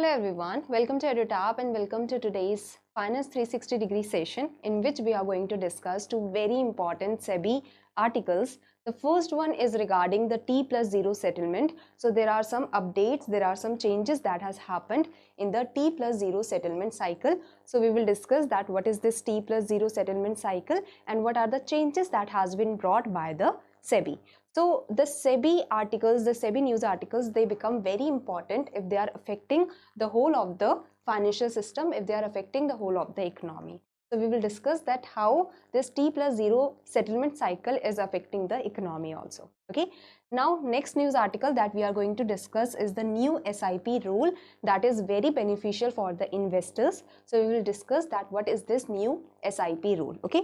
Hello everyone, welcome to EduTap and welcome to today's Finance 360-degree session in which we are going to discuss two very important SEBI articles. The first one is regarding the T+0 settlement. So there are some updates, there are some changes that has happened in the T+0 settlement cycle. So we will discuss that what is this T+0 settlement cycle and what are the changes that has been brought by the SEBI. So the SEBI articles, the SEBI news articles, they become very important if they are affecting the whole of the financial system, if they are affecting the whole of the economy. So we will discuss that how this T+0 settlement cycle is affecting the economy also. Okay. Now next news article that we are going to discuss is the new SIP rule that is very beneficial for the investors. So we will discuss that what is this new SIP rule. Okay.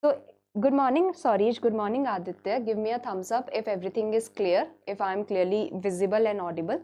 So good morning, Sarish. Good morning, Aditya. Give me a thumbs up if everything is clear, if I am clearly visible and audible.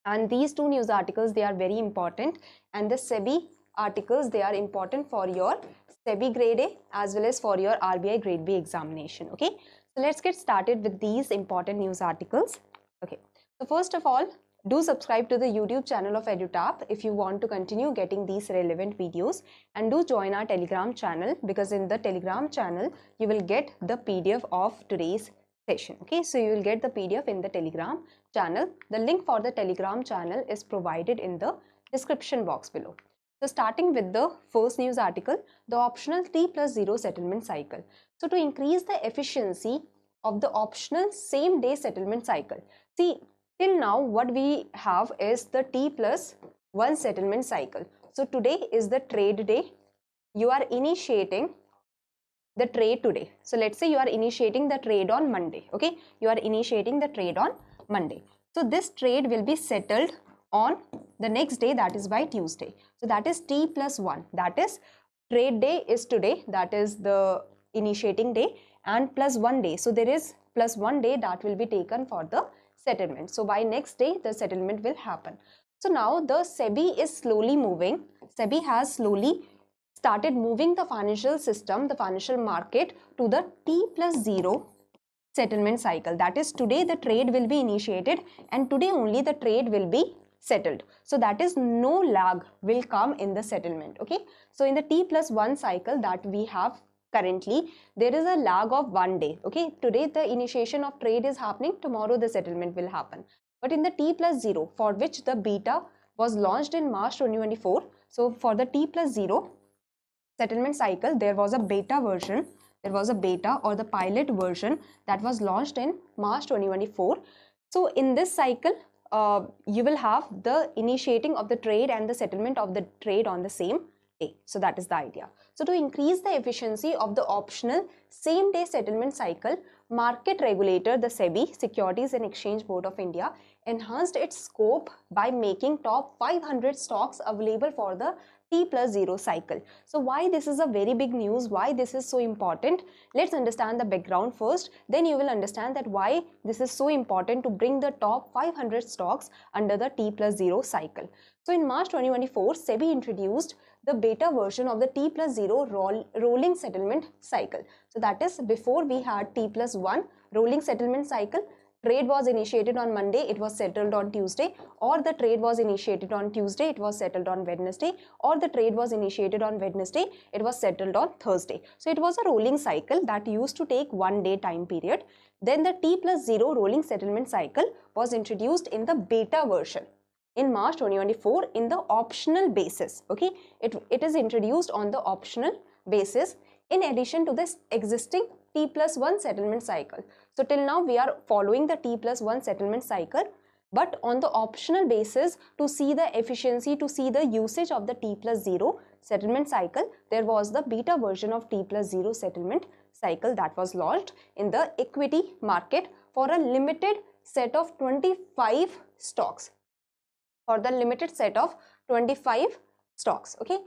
And these two news articles, they are very important. And the SEBI articles, they are important for your SEBI Grade A as well as for your RBI Grade B examination. Okay. So let's get started with these important news articles. Okay. So first of all, do subscribe to the YouTube channel of EduTap if you want to continue getting these relevant videos, and do join our Telegram channel because in the Telegram channel you will get the PDF of today's session. Okay, so you will get the PDF in the Telegram channel. The link for the Telegram channel is provided in the description box below. So starting with the first news article, the optional T+0 settlement cycle. So to increase the efficiency of the optional same day settlement cycle. See, till now what we have is the T+1 settlement cycle. So today is the trade day. You are initiating the trade today. So let's say you are initiating the trade on Monday. Okay, you are initiating the trade on Monday. So this trade will be settled on the next day, that is by Tuesday. So that is T+1. That is trade day is today, that is the initiating day, and plus 1 day. So there is plus 1 day that will be taken for the settlement. So by next day the settlement will happen. So now the SEBI is slowly moving. SEBI has slowly started moving the financial system, the financial market to the T+0 settlement cycle. That is today the trade will be initiated and today only the trade will be settled. So that is no lag will come in the settlement. Okay. So in the T+1 cycle that we have currently, there is a lag of 1 day. Okay, today the initiation of trade is happening, tomorrow the settlement will happen. But in the T+0, for which the beta was launched in March 2024, so for the T+0 settlement cycle, there was a beta version, there was a beta or the pilot version that was launched in March 2024. So in this cycle, you will have the initiating of the trade and the settlement of the trade on the same day. So that is the idea. So to increase the efficiency of the optional same day settlement cycle, market regulator, the SEBI, Securities and Exchange Board of India, enhanced its scope by making top 500 stocks available for the T+0 cycle. So why this is a very big news, why this is so important? Let's understand the background first, then you will understand that why this is so important to bring the top 500 stocks under the T+0 cycle. So in March 2024, SEBI introduced the beta version of the T+0 rolling settlement cycle. So that is, before we had T+1 rolling settlement cycle, trade was initiated on Monday, it was settled on Tuesday, or the trade was initiated on Tuesday, it was settled on Wednesday, or the trade was initiated on Wednesday, it was settled on Thursday. So it was a rolling cycle that used to take 1 day time period. Then the T+0 rolling settlement cycle was introduced in the beta version in March 2024 in the optional basis. Okay, it is introduced on the optional basis in addition to this existing T+1 settlement cycle. So till now we are following the T+1 settlement cycle, but on the optional basis, to see the efficiency, to see the usage of the T+0 settlement cycle, there was the beta version of T+0 settlement cycle that was launched in the equity market for a limited set of 25 stocks. For the limited set of 25 stocks. Okay,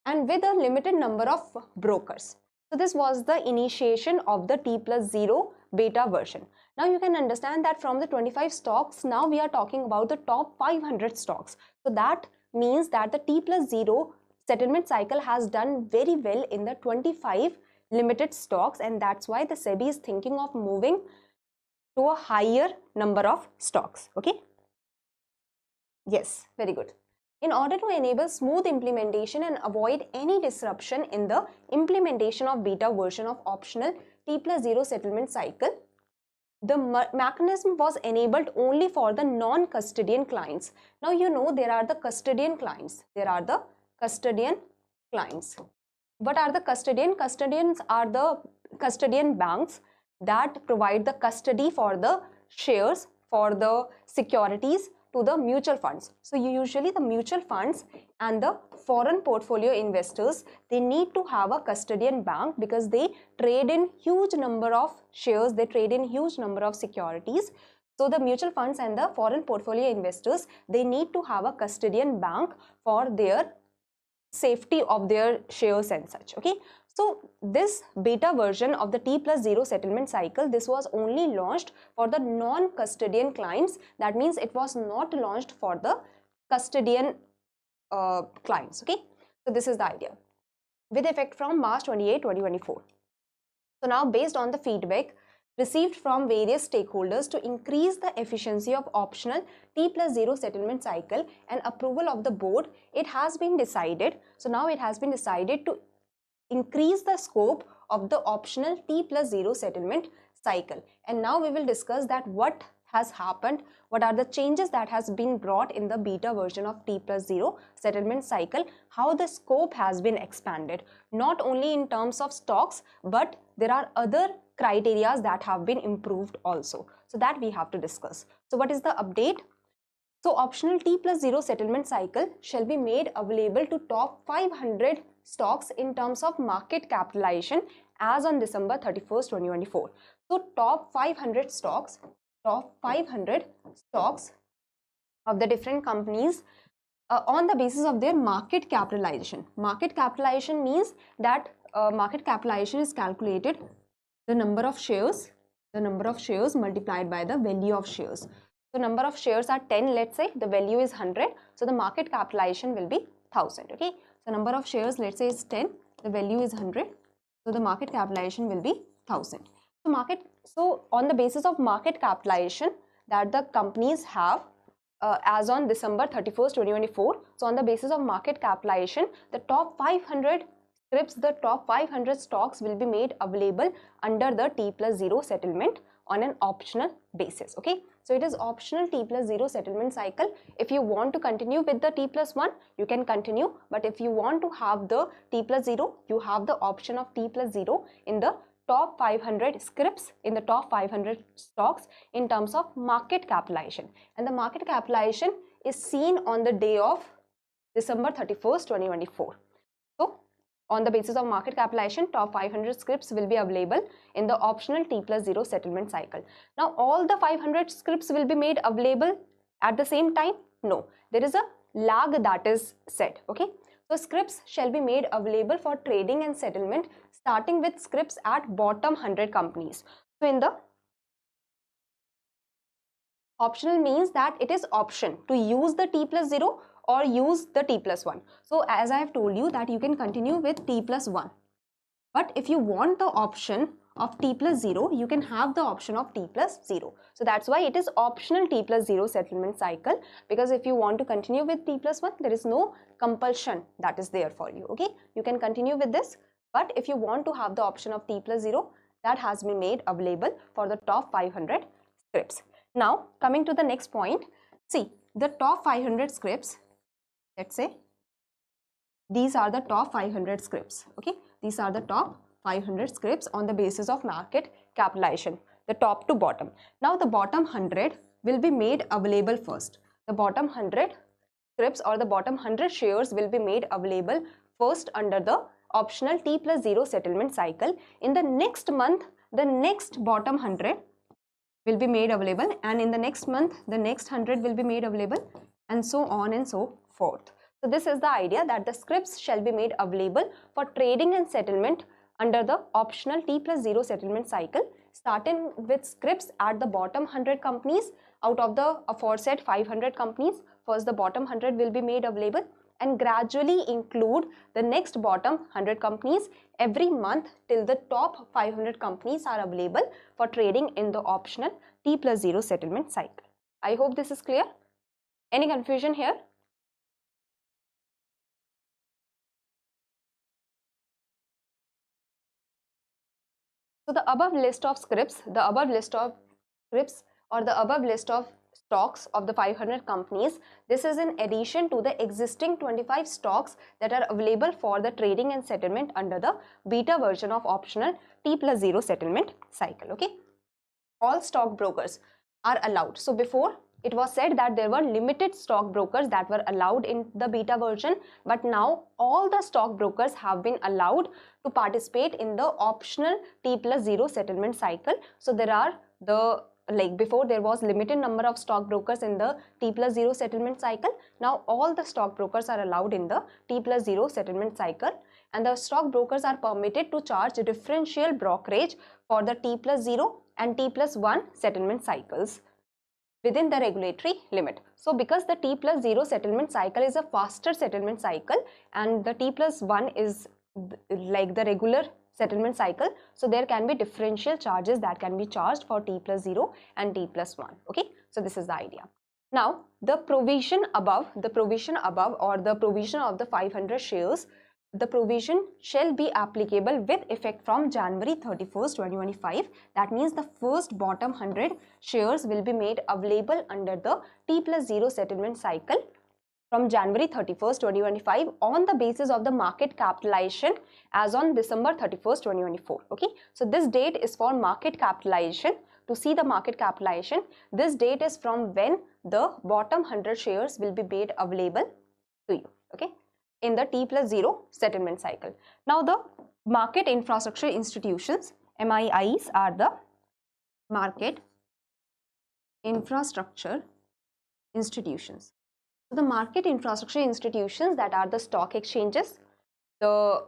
and with a limited number of brokers. So this was the initiation of the T+0 beta version. Now you can understand that from the 25 stocks, now we are talking about the top 500 stocks. So that means that the T+0 settlement cycle has done very well in the 25 limited stocks, and that's why the SEBI is thinking of moving to a higher number of stocks. Okay. Yes, very good. in order to enable smooth implementation and avoid any disruption in the implementation of beta version of optional T+0 settlement cycle, the mechanism was enabled only for the non-custodian clients. Now you know there are the custodian clients. There are the custodian clients. What are the custodian? Custodians are the custodian banks that provide the custody for the shares, for the securities to the mutual funds. So usually the mutual funds and the foreign portfolio investors, they need to have a custodian bank because they trade in huge number of shares, they trade in huge number of securities. So the mutual funds and the foreign portfolio investors, they need to have a custodian bank for their safety of their shares and such. Okay, so this beta version of the T+0 settlement cycle, this was only launched for the non-custodian clients. That means it was not launched for the custodian clients. Okay, so this is the idea, with effect from March 28, 2024. So now, based on the feedback received from various stakeholders to increase the efficiency of optional T+0 settlement cycle and approval of the board, it has been decided. So now it has been decided to increase the scope of the optional T+0 settlement cycle. And now we will discuss that what has happened, what are the changes that has been brought in the beta version of T+0 settlement cycle, how the scope has been expanded, not only in terms of stocks, but there are other criteria that have been improved also. So that we have to discuss. So what is the update? So optional T+0 settlement cycle shall be made available to top 500 stocks in terms of market capitalization as on December 31st, 2024. So top 500 stocks of the different companies on the basis of their market capitalization. Market capitalization means that market capitalization is calculated the number of shares multiplied by the value of shares. So number of shares are 10, let's say, the value is 100, so the market capitalization will be 1000. Okay, so number of shares, let's say, is 10, the value is 100, so the market capitalization will be 1000. So on the basis of market capitalization that the companies have as on December 31st, 2024, so on the basis of market capitalization, the top 500 scrips, the top 500 stocks will be made available under the T+0 settlement on an optional basis. Okay, so it is optional T+0 settlement cycle. If you want to continue with the T+1, you can continue, but if you want to have the T+0, you have the option of T+0 in the top 500 scrips, in the top 500 stocks in terms of market capitalization, and the market capitalization is seen on the day of December 31st, 2024. So on the basis of market capitalization, top 500 scrips will be available in the optional T+0 settlement cycle. Now all the 500 scrips will be made available at the same time? No, there is a lag that is set. Okay, so scrips shall be made available for trading and settlement starting with scrips at bottom 100 companies. So in the optional means that it is option to use the T+0 or use the T+1. So as I have told you that you can continue with T+1, but if you want the option of T+0, you can have the option of T+0. So that's why it is optional T+0 settlement cycle, because if you want to continue with T+1, there is no compulsion that is there for you. Okay, you can continue with this, but if you want to have the option of T+0, that has been made available for the top 500 scrips. Now coming to the next point, see the top 500 scrips, let's say these are the top 500 scrips. Okay, these are the top 500 scrips on the basis of market capitalization, the top to bottom. Now the bottom 100 will be made available first. The bottom 100 scrips or the bottom 100 shares will be made available first under the optional T+0 settlement cycle. In the next month, the next bottom 100 will be made available, and in the next month the next 100 will be made available, and so on and so forth. So this is the idea, that the scrips shall be made available for trading and settlement under the optional T+0 settlement cycle, starting with scrips at the bottom 100 companies. Out of the aforesaid 500 companies, first the bottom 100 will be made available, and gradually include the next bottom 100 companies every month till the top 500 companies are available for trading in the optional T+0 settlement cycle. I hope this is clear. Any confusion here? So the above list of scripts, or the above list of stocks of the 500 companies, this is in addition to the existing 25 stocks that are available for the trading and settlement under the beta version of optional T+0 settlement cycle. Okay, all stockbrokers are allowed. So before it was said that there were limited stockbrokers that were allowed in the beta version, but now all the stockbrokers have been allowed to participate in the optional T+0 settlement cycle. So there are before there was limited number of stockbrokers in the T+0 settlement cycle. Now all the stockbrokers are allowed in the T+0 settlement cycle, and the stockbrokers are permitted to charge differential brokerage for the T+0 and T+1 settlement cycles within the regulatory limit. So because the T+0 settlement cycle is a faster settlement cycle and the T+1 is like the regular settlement cycle, so there can be differential charges that can be charged for T+0 and T+1. Okay, so this is the idea. Now the provision above or the provision of the 500 shares, the provision shall be applicable with effect from January 31st, 2025. That means the first bottom 100 shares will be made available under the T+0 settlement cycle from January 31st, 2025 on the basis of the market capitalization as on December 31st, 2024. Okay, so this date is for market capitalization. To see the market capitalization, this date is from when the bottom 100 shares will be made available to you. Okay, in the T+0 settlement cycle. Now the market infrastructure institutions, MIIs, are the market infrastructure institutions. So the market infrastructure institutions, that are the stock exchanges, the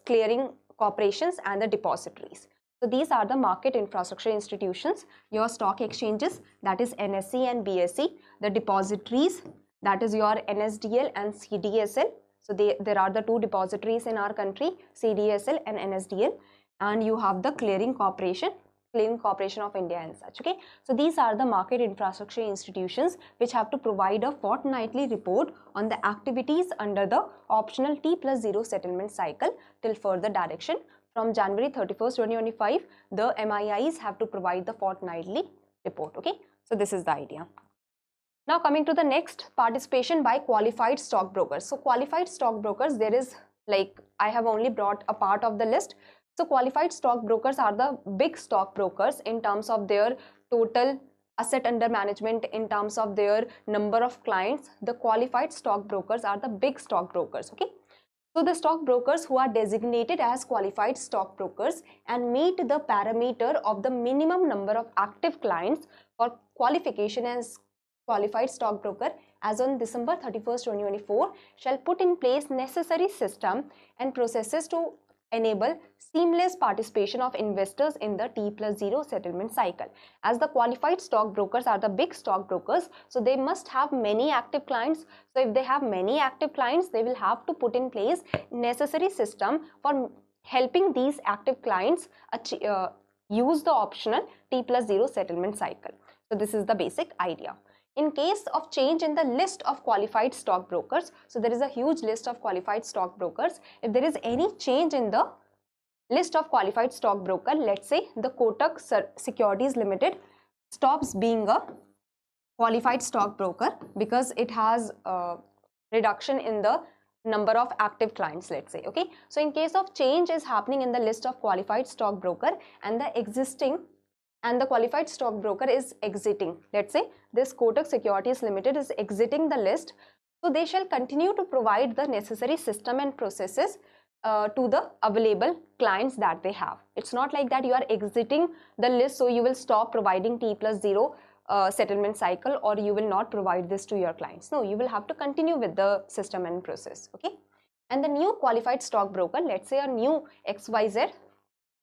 clearing corporations and the depositories. So these are the market infrastructure institutions. Your stock exchanges, that is NSE and BSE, the depositories, that is your NSDL and CDSL. So there are the two depositories in our country, CDSL and NSDL, and you have the clearing corporation of India and such. Okay, so these are the market infrastructure institutions which have to provide a fortnightly report on the activities under the optional T+0 settlement cycle till further direction. From January 31st, 2025, the MIIs have to provide the fortnightly report. Okay, so this is the idea. Now coming to the next, participation by qualified stockbrokers. So qualified stockbrokers, there is, like, I have only brought a part of the list. So qualified stockbrokers are the big stockbrokers in terms of their total asset under management, in terms of their number of clients. The qualified stockbrokers are the big stockbrokers. Okay, so the stockbrokers who are designated as qualified stockbrokers and meet the parameter of the minimum number of active clients for qualification as qualified stockbroker as on December 31st, 2024 shall put in place necessary system and processes to enable seamless participation of investors in the T+0 settlement cycle. As the qualified stockbrokers are the big stockbrokers, so they must have many active clients. So if they have many active clients, they will have to put in place necessary system for helping these active clients use the optional T+0 settlement cycle. So this is the basic idea. In case of change in the list of qualified stockbrokers, so there is a huge list of qualified stockbrokers. If there is any change in the list of qualified stockbroker, let's say the Kotak Securities Limited stops being a qualified stockbroker because it has a reduction in the number of active clients, let's say. Okay, so in case of change is happening in the list of qualified stockbroker and the qualified stockbroker is exiting, let's say this Kotak Securities Limited is exiting the list, so they shall continue to provide the necessary system and processes to the available clients that they have. It's not like that you are exiting the list so you will stop providing T+0 settlement cycle or you will not provide this to your clients. No, you will have to continue with the system and process. Okay, and the new qualified stockbroker, let's say a new XYZ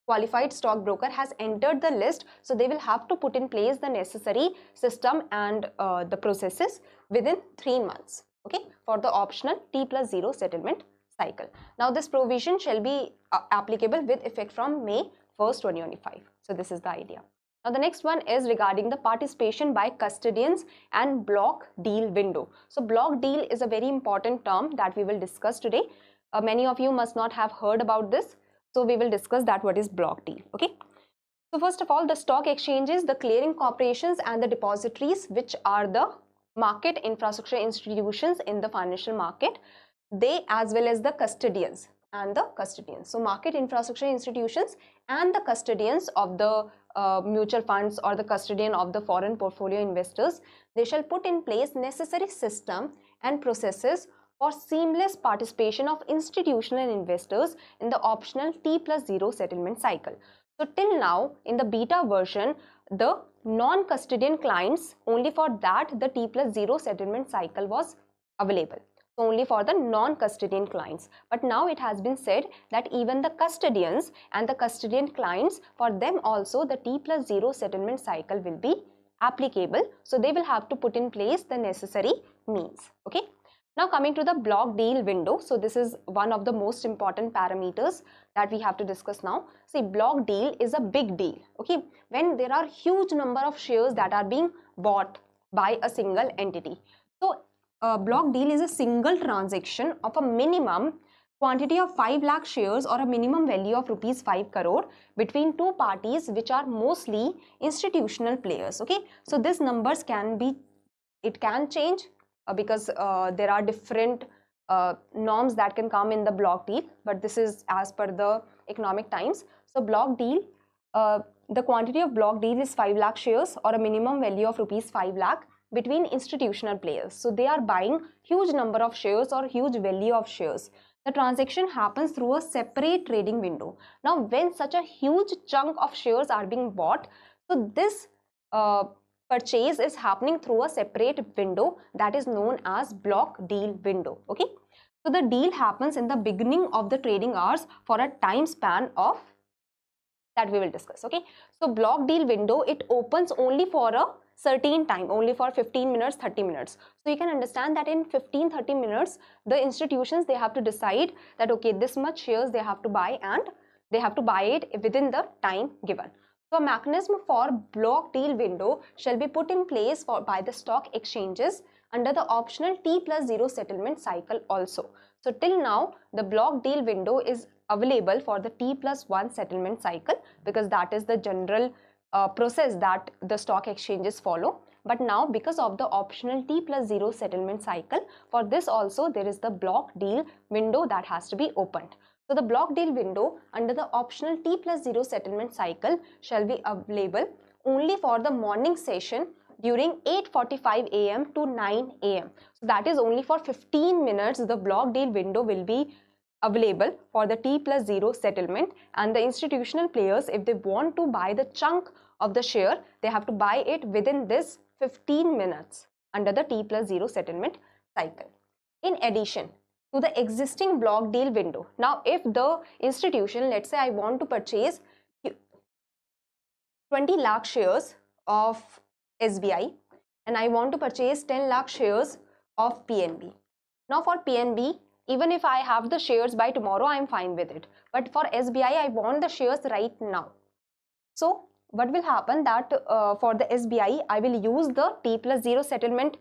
qualified stockbroker has entered the list, so they will have to put in place the necessary system and the processes within 3 months, okay, for the optional T+0 settlement cycle. Now this provision shall be applicable with effect from May 1st, 2025. So this is the idea. Now the next one is regarding the participation by custodians and block deal window. So block deal is a very important term that we will discuss today. Many of you must not have heard about this. So we will discuss that what is block deal. Okay. So first of all, the stock exchanges, the clearing corporations and the depositories, which are the market infrastructure institutions in the financial market, they as well as the custodians and the custodians. So market infrastructure institutions and the custodians of the mutual funds or the custodian of the foreign portfolio investors, they shall put in place necessary system and processes for seamless participation of institutional investors in the optional T+0 settlement cycle. So till now in the beta version, the non-custodian clients, only for that the T+0 settlement cycle was available. So only for the non-custodian clients. But now it has been said that even the custodians and the custodian clients, for them also the T+0 settlement cycle will be applicable. So they will have to put in place the necessary means. Okay. Now coming to the block deal window. So this is one of the most important parameters that we have to discuss now. See, block deal is a big deal. Okay. When there are huge number of shares that are being bought by a single entity. So a block deal is a single transaction of a minimum quantity of 5 lakh shares or a minimum value of rupees 5 crore between two parties which are mostly institutional players. Okay, so these numbers can be, it can change because there are different norms that can come in the block deal, but this is as per the economic times. So block deal, the quantity of block deal is 5 lakh shares or a minimum value of rupees 5 lakh between institutional players. So they are buying huge number of shares or huge value of shares. The transaction happens through a separate trading window. Now when such a huge chunk of shares are being bought, so this purchase is happening through a separate window that is known as block deal window. Okay, so the deal happens in the beginning of the trading hours for a time span of that we will discuss. Okay, so block deal window, it opens only for a certain time, only for 15 minutes, 30 minutes. So you can understand that in 15-30 minutes the institutions, they have to decide that okay, this much shares they have to buy and they have to buy it within the time given. So a mechanism for block deal window shall be put in place by the stock exchanges under the optional T+0 settlement cycle also. So till now the block deal window is available for the T+1 settlement cycle because that is the general process that the stock exchanges follow. But now because of the optional T+0 settlement cycle, for this also there is the block deal window that has to be opened. So the block deal window under the optional T+0 settlement cycle shall be available only for the morning session during 8:45 AM to 9 AM. So that is only for 15 minutes the block deal window will be available for the T+0 settlement, and the institutional players, if they want to buy the chunk of the share, they have to buy it within this 15 minutes under the T+0 settlement cycle. In addition to the existing block deal window, now if the institution, let's say I want to purchase 20 lakh shares of SBI and I want to purchase 10 lakh shares of PNB. Now for PNB, even if I have the shares by tomorrow, I am fine with it. But for SBI, I want the shares right now. So what will happen that for the SBI, I will use the T+0 settlement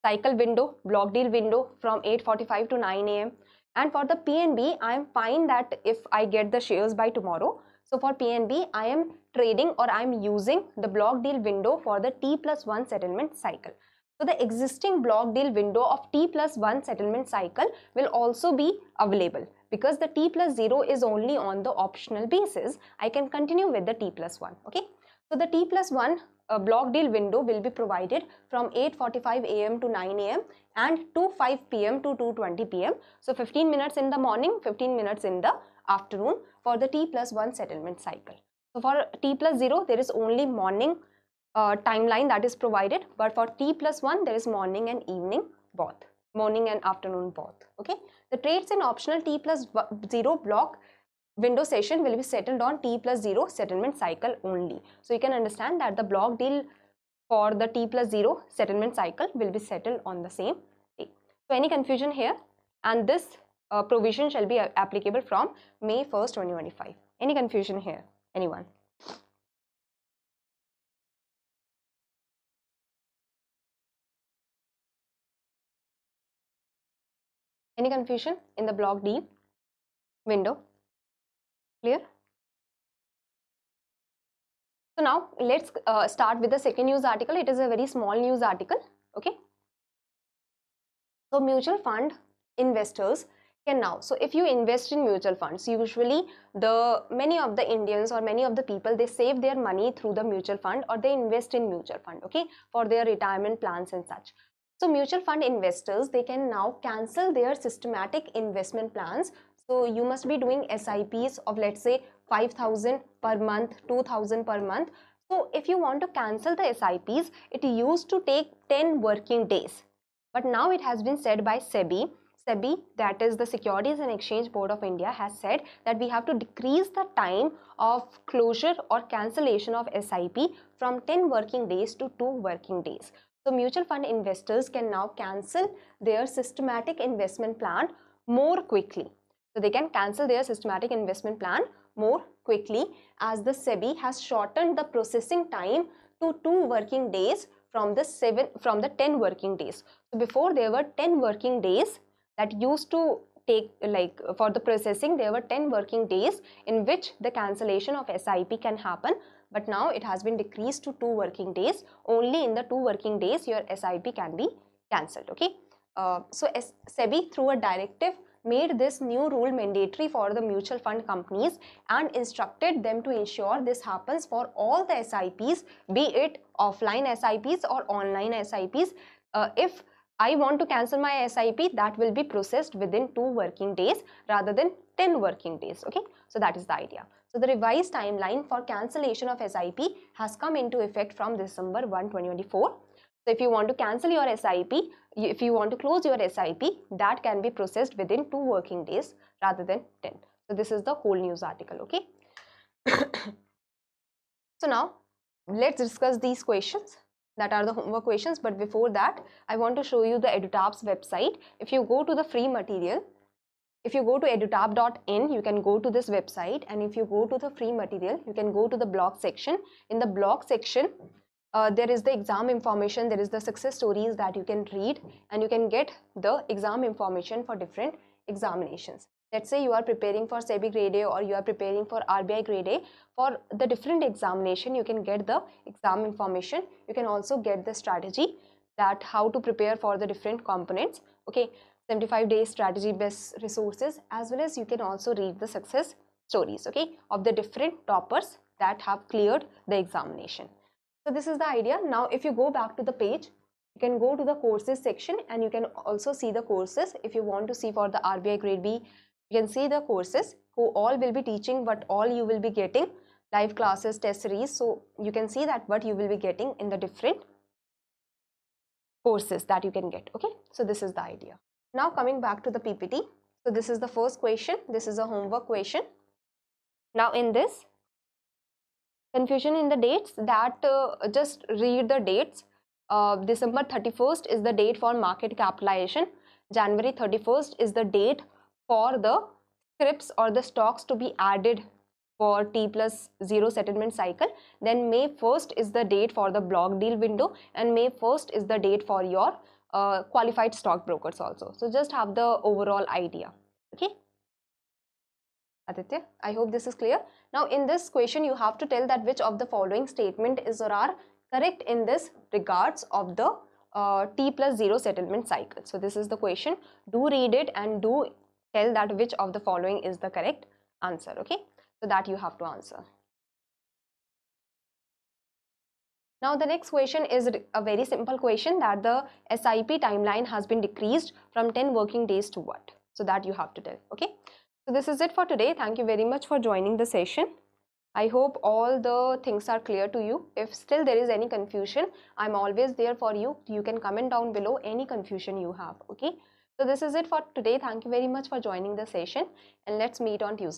cycle window, block deal window from 8:45 to 9 AM. And for the PNB, I am fine that if I get the shares by tomorrow. So for PNB, I am trading or I am using the block deal window for the T+1 settlement cycle. So the existing block deal window of T+1 settlement cycle will also be available because the T+0 is only on the optional basis. I can continue with the T+1. Okay. So the T+1 block deal window will be provided from 8:45 AM to 9 AM and 2:05 PM to 2:20 PM. So 15 minutes in the morning, 15 minutes in the afternoon for the T+1 settlement cycle. So for T+0, there is only morning timeline that is provided, but for T+1 there is morning and evening both, morning and afternoon both. Okay, the trades in optional T+0 block window session will be settled on T+0 settlement cycle only. So you can understand that the block deal for the T+0 settlement cycle will be settled on the same day. So any confusion here? And this provision shall be applicable from May 1st, 2025. Any confusion here? Anyone? Any confusion in the block deal window? Clear? So now let's start with the second news article. It is a very small news article. Okay. So mutual fund investors can now, so if you invest in mutual funds, usually many of the Indians or many of the people, they save their money through the mutual fund or they invest in mutual fund, okay, for their retirement plans and such. So mutual fund investors, they can now cancel their systematic investment plans. So you must be doing SIPs of, let's say, 5,000 per month, 2,000 per month. So if you want to cancel the SIPs, it used to take 10 working days. But now it has been said by SEBI. SEBI, that is the Securities and Exchange Board of India, has said that we have to decrease the time of closure or cancellation of SIP from 10 working days to 2 working days. So mutual fund investors can now cancel their systematic investment plan more quickly. So they can cancel their systematic investment plan more quickly, as the SEBI has shortened the processing time to 2 working days from the 10 working days. So before, there were 10 working days that used to take, like, for the processing, there were 10 working days in which the cancellation of SIP can happen. But now it has been decreased to 2 working days. Only in the 2 working days your SIP can be cancelled. Okay. So SEBI, through a directive, made this new rule mandatory for the mutual fund companies and instructed them to ensure this happens for all the SIPs, be it offline SIPs or online SIPs. If I want to cancel my SIP, that will be processed within 2 working days rather than 10 working days. Okay, so that is the idea. So the revised timeline for cancellation of SIP has come into effect from December 1, 2024. So if you want to cancel your SIP, if you want to close your SIP, that can be processed within 2 working days rather than 10. So this is the whole news article. Okay. So now let's discuss these questions that are the homework questions. But before that, I want to show you the EduTap's website. If you go to the free material, if you go to edutap.in, you can go to this website, and if you go to the free material, you can go to the blog section. In the blog section, there is the exam information, there is the success stories that you can read, and you can get the exam information for different examinations. Let's say you are preparing for SEBI Grade A or you are preparing for RBI Grade A. For the different examination, you can get the exam information. You can also get the strategy, that how to prepare for the different components. Okay, 75 days strategy based resources, as well as you can also read the success stories, okay, of the different toppers that have cleared the examination. So this is the idea. Now if you go back to the page, you can go to the courses section and you can also see the courses. If you want to see for the RBI Grade B, you can see the courses who all will be teaching, what all you will be getting, live classes, test series. So you can see that what you will be getting in the different courses that you can get. Okay, so this is the idea. Now coming back to the PPT. So this is the first question. This is a homework question. Now in this, confusion in the dates, that just read the dates. December 31st is the date for market capitalization. January 31st is the date for the scrips or the stocks to be added for T+0 settlement cycle. Then May 1st is the date for the block deal window, and May 1st is the date for your qualified stockbrokers also. So just have the overall idea. Okay, Aditya, I hope this is clear. Now in this question, you have to tell that which of the following statement is or are correct in this regards of the T+0 settlement cycle. So this is the question. Do read it and do tell that which of the following is the correct answer. Okay, so that you have to answer. Now the next question is a very simple question, that the SIP timeline has been decreased from 10 working days to what? So that you have to tell. Okay, so this is it for today. Thank you very much for joining the session. I hope all the things are clear to you. If still there is any confusion, I'm always there for you. You can comment down below any confusion you have. Okay, so this is it for today. Thank you very much for joining the session, and let's meet on Tuesday.